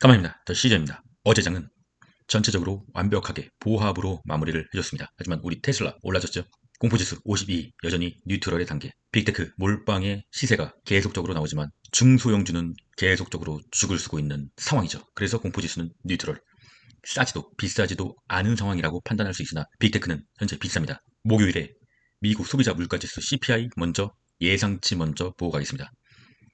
까만입니다. 더 시저입니다. 어제 장은 전체적으로 완벽하게 보합으로 마무리를 해줬습니다. 하지만 우리 테슬라 올라졌죠. 공포지수 52 여전히 뉴트럴의 단계. 빅테크 몰빵의 시세가 계속적으로 나오지만 중소형주는 계속적으로 죽을 쓰고 있는 상황이죠. 그래서 공포지수는 뉴트럴. 싸지도 비싸지도 않은 상황이라고 판단할 수 있으나 빅테크는 현재 비쌉니다. 목요일에 미국 소비자 물가지수 CPI 먼저 예상치 먼저 보고 가겠습니다.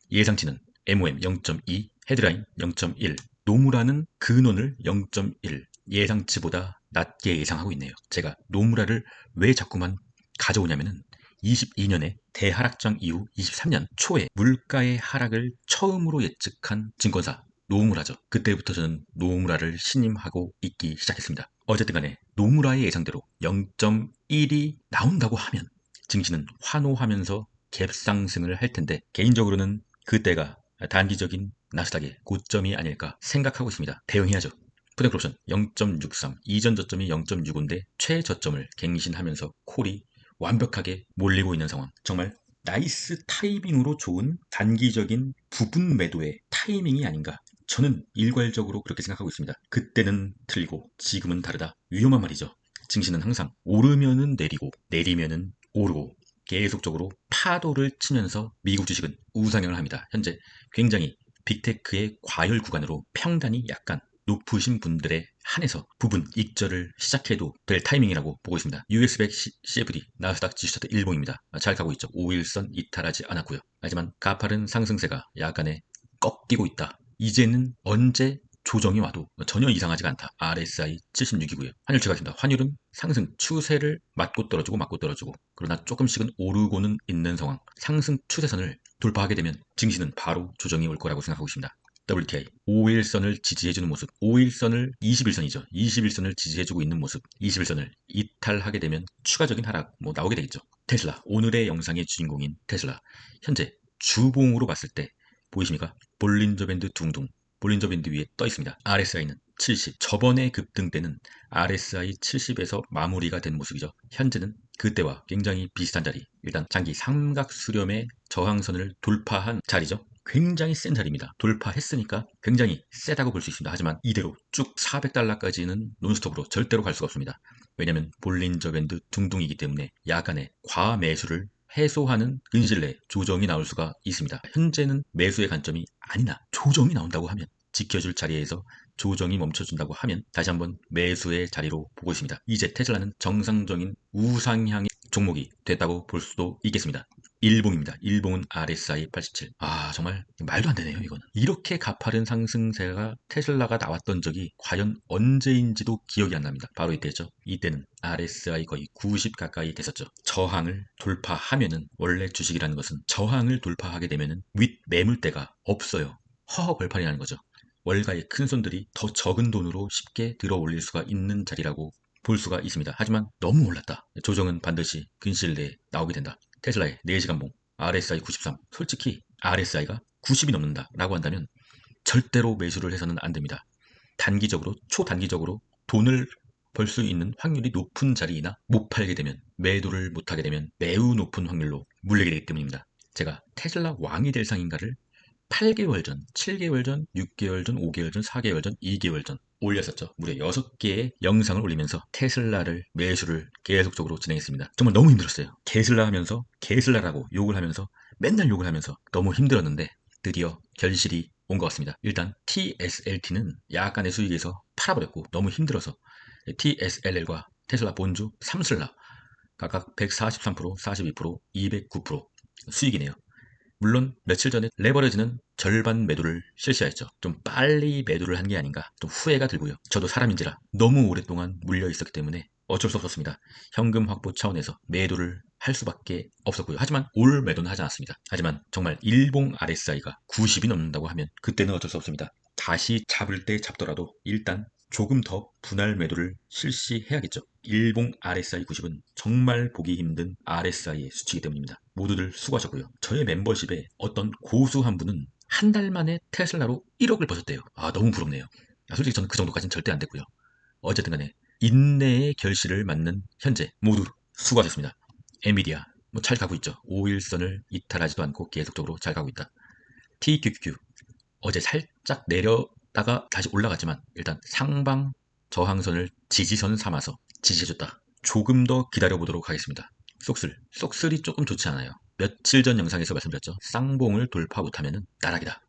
예상치는 MOM 0.2, 헤드라인 0.1, 노무라는 근원을 0.1, 예상치보다 낮게 예상하고 있네요. 제가 노무라를 왜 자꾸만 가져오냐면은 22년에 대하락장 이후 23년 초에 물가의 하락을 처음으로 예측한 증권사 노무라죠. 그때부터 저는 노무라를 신임하고 있기 시작했습니다. 어쨌든 간에 노무라의 예상대로 0.1이 나온다고 하면 증시는 환호하면서 갭상승을 할 텐데 개인적으로는 그때가 단기적인 나스닥의 고점이 아닐까 생각하고 있습니다. 대응해야죠. 푸드옵션 0.63, 이전 저점이 0.65인데 최저점을 갱신하면서 콜이 완벽하게 몰리고 있는 상황. 정말 나이스 타이밍으로 좋은 단기적인 부분 매도의 타이밍이 아닌가. 저는 일괄적으로 그렇게 생각하고 있습니다. 그때는 틀리고 지금은 다르다. 위험한 말이죠. 증시는 항상 오르면은 내리고 내리면은 오르고 계속적으로 파도를 치면서 미국 주식은 우상향을 합니다. 현재 굉장히 빅테크의 과열 구간으로 평단이 약간 높으신 분들에 한해서 부분 익절을 시작해도 될 타이밍이라고 보고 있습니다. US100 CFD 나스닥 지수차트 일봉입니다. 잘 가고 있죠. 5일선 이탈하지 않았고요. 하지만 가파른 상승세가 약간의 꺾이고 있다. 이제는 언제 조정이 와도 전혀 이상하지가 않다. RSI 76이고요. 환율 추가하겠습니다. 환율은 상승 추세를 맞고 떨어지고 그러나 조금씩은 오르고는 있는 상황. 상승 추세선을 돌파하게 되면 증시는 바로 조정이 올 거라고 생각하고 있습니다. WTI 5일선을 지지해주는 모습, 5일선을 21선이죠. 21선을 지지해주고 있는 모습, 21선을 이탈하게 되면 추가적인 하락 나오게 되겠죠. 테슬라, 오늘의 영상의 주인공인 테슬라. 현재 주봉으로 봤을 때 보이십니까? 볼린저 밴드 둥둥, 볼린저 밴드 위에 떠 있습니다. RSI는 70. 저번에 급등 때는 RSI 70에서 마무리가 된 모습이죠. 현재는 그때와 굉장히 비슷한 자리. 일단 장기 삼각 수렴의 저항선을 돌파한 자리죠. 굉장히 센 자리입니다. 돌파했으니까 굉장히 세다고 볼 수 있습니다. 하지만 이대로 쭉 400달러까지는 논스톱으로 절대로 갈 수가 없습니다. 왜냐하면 볼린저 밴드 둥둥이기 때문에 약간의 과매수를 해소하는 근실내 조정이 나올 수가 있습니다. 현재는 매수의 관점이 아니나 조정이 나온다고 하면 지켜줄 자리에서 조정이 멈춰준다고 하면 다시 한번 매수의 자리로 보고 있습니다. 이제 테슬라는 정상적인 우상향의 종목이 됐다고 볼 수도 있겠습니다. 일봉입니다. 일봉은 RSI 87. 정말 말도 안 되네요, 이거는. 이렇게 가파른 상승세가 테슬라가 나왔던 적이 과연 언제인지도 기억이 안 납니다. 바로 이때죠. 이때는 RSI 거의 90 가까이 됐었죠. 저항을 돌파하면은 원래 주식이라는 것은 저항을 돌파하게 되면은 윗 매물대가 없어요. 허허벌판이라는 거죠. 월가의 큰 손들이 더 적은 돈으로 쉽게 들어 올릴 수가 있는 자리라고 볼 수가 있습니다. 하지만 너무 올랐다. 조정은 반드시 근시일 내에 나오게 된다. 테슬라의 4시간봉 RSI 93. 솔직히 RSI가 90이 넘는다 라고 한다면 절대로 매수를 해서는 안 됩니다. 단기적으로 초단기적으로 돈을 벌 수 있는 확률이 높은 자리이나 못 팔게 되면 매도를 못하게 되면 매우 높은 확률로 물리게 되기 때문입니다. 제가 테슬라 왕이 될 상인가를 8개월 전, 7개월 전, 6개월 전, 5개월 전, 4개월 전, 2개월 전 올렸었죠. 무려 6개의 영상을 올리면서 테슬라를 매수를 계속적으로 진행했습니다. 정말 너무 힘들었어요. 게슬라 하면서 게슬라라고 욕을 하면서 맨날 욕을 하면서 너무 힘들었는데 드디어 결실이 온 것 같습니다. 일단 TSLT는 약간의 수익에서 팔아버렸고 너무 힘들어서 TSLL과 테슬라 본주 3슬라 각각 143%, 42%, 209% 수익이네요. 물론 며칠 전에 레버리지는 절반 매도를 실시했죠. 좀 빨리 매도를 한 게 아닌가 좀 후회가 들고요. 저도 사람인지라 너무 오랫동안 물려 있었기 때문에 어쩔 수 없었습니다. 현금 확보 차원에서 매도를 할 수밖에 없었고요. 하지만 올 매도는 하지 않았습니다. 하지만 정말 일봉 RSI가 90이 넘는다고 하면 그때는 어쩔 수 없습니다. 다시 잡을 때 잡더라도 일단 조금 더 분할 매도를 실시해야겠죠. 일봉 RSI 90은 정말 보기 힘든 RSI의 수치이기 때문입니다. 모두들 수고하셨고요. 저의 멤버십에 어떤 고수 한 분은 한 달 만에 테슬라로 1억을 버셨대요. 너무 부럽네요. 솔직히 저는 그 정도까지는 절대 안 됐고요. 어쨌든 간에 인내의 결실을 맞는 현재 모두 수고하셨습니다. 엔비디아 잘 가고 있죠. 5일선을 이탈하지도 않고 계속적으로 잘 가고 있다. TQQQ 어제 살짝 내려 내려갔다가 다시 올라갔지만 일단 상방 저항선을 지지선 삼아서 지지해줬다. 조금 더 기다려보도록 하겠습니다. 쏙슬이 조금 좋지 않아요. 며칠 전 영상에서 말씀드렸죠. 쌍봉을 돌파 못하면 나락이다.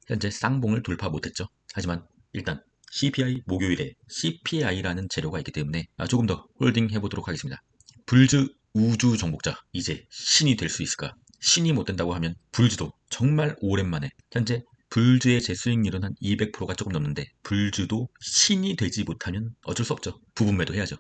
현재 쌍봉을 돌파 못했죠. 하지만 일단 CPI 목요일에 CPI라는 재료가 있기 때문에 조금 더 홀딩 해보도록 하겠습니다. 불즈 우주 정복자 이제 신이 될 수 있을까? 신이 못 된다고 하면 불즈도 정말 오랜만에 현재 불즈의 제 수익률은 한 200%가 조금 넘는데 불즈도 신이 되지 못하면 어쩔 수 없죠. 부분 매도 해야죠.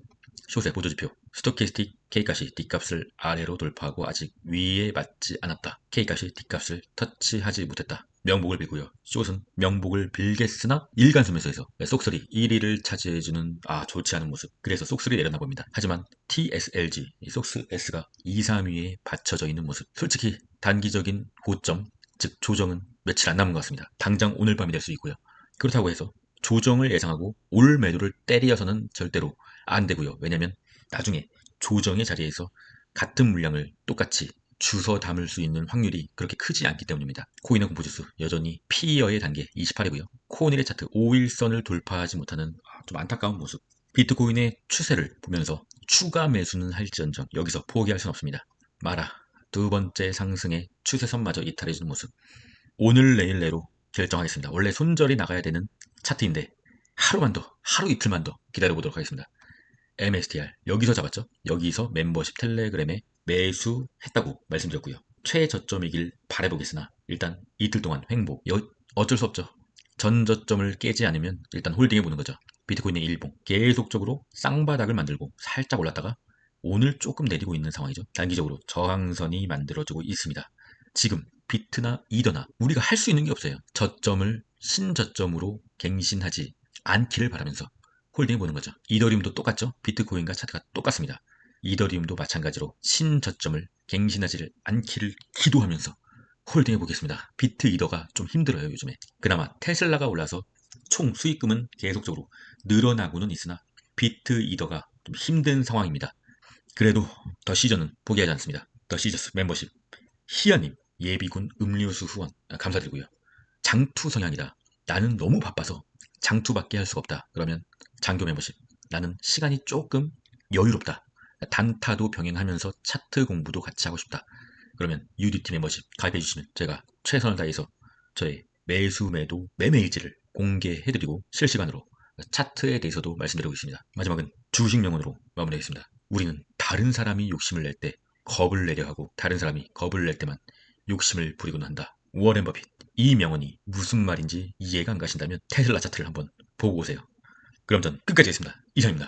쇼세 보조지표 스토캐스틱 K값이 D값을 아래로 돌파하고 아직 위에 맞지 않았다. K값이 D값을 터치하지 못했다. 명복을 빌고요. 숏은 명복을 빌겠으나 일간수매수에서 쏙슬이 1위를 차지해주는 좋지 않은 모습. 그래서 쏙슬이 내렸나 봅니다. 하지만 TSLG 이 쏙스 S가 2, 3위에 받쳐져 있는 모습. 솔직히 단기적인 고점 즉 조정은 며칠 안 남은 것 같습니다. 당장 오늘 밤이 될 수 있고요. 그렇다고 해서 조정을 예상하고 올 매도를 때리어서는 절대로 안 되고요. 왜냐면 나중에 조정의 자리에서 같은 물량을 똑같이 주워 담을 수 있는 확률이 그렇게 크지 않기 때문입니다. 코인의 공포지수 여전히 피어의 단계 28이고요. 코온일의 차트 5일선을 돌파하지 못하는 좀 안타까운 모습. 비트코인의 추세를 보면서 추가 매수는 할지언정 여기서 포기할 수는 없습니다. 마라 두 번째 상승의 추세선마저 이탈해주는 모습. 오늘 내일 내로 결정하겠습니다. 원래 손절이 나가야 되는 차트인데 하루만 더, 하루 이틀만 더 기다려보도록 하겠습니다. MSTR 여기서 잡았죠. 여기서 멤버십 텔레그램에 매수했다고 말씀드렸고요. 최저점이길 바라보겠으나 일단 이틀 동안 횡보 어쩔 수 없죠. 전 저점을 깨지 않으면 일단 홀딩해보는 거죠. 비트코인의 일봉 계속적으로 쌍바닥을 만들고 살짝 올랐다가 오늘 조금 내리고 있는 상황이죠. 단기적으로 저항선이 만들어지고 있습니다. 지금 비트나 이더나 우리가 할 수 있는 게 없어요. 저점을 신저점으로 갱신하지 않기를 바라면서 홀딩해보는 거죠. 이더리움도 똑같죠. 비트코인과 차트가 똑같습니다. 이더리움도 마찬가지로 신저점을 갱신하지를 않기를 기도하면서 홀딩해보겠습니다. 비트 이더가 좀 힘들어요 요즘에. 그나마 테슬라가 올라서 총 수익금은 계속적으로 늘어나고는 있으나 비트 이더가 좀 힘든 상황입니다. 그래도 더 시저는 포기하지 않습니다. 더 시저스 멤버십 희연님 예비군 음료수 후원 감사드리고요. 장투 성향이다. 나는 너무 바빠서 장투밖에 할 수가 없다. 그러면 장교 멤버십 나는 시간이 조금 여유롭다. 단타도 병행하면서 차트 공부도 같이 하고 싶다. 그러면 UDT 멤버십 가입해 주시면 제가 최선을 다해서 저의 매수 매도 매매일지를 공개해드리고 실시간으로 차트에 대해서도 말씀드리고 있습니다. 마지막은 주식 명언으로 마무리하겠습니다. 우리는 다른 사람이 욕심을 낼 때 겁을 내려 하고 다른 사람이 겁을 낼 때만 욕심을 부리곤 한다. 워렌 버핏. 이 명언이 무슨 말인지 이해가 안 가신다면 테슬라 차트를 한번 보고 오세요. 그럼 전 끝까지 하겠습니다. 이상입니다.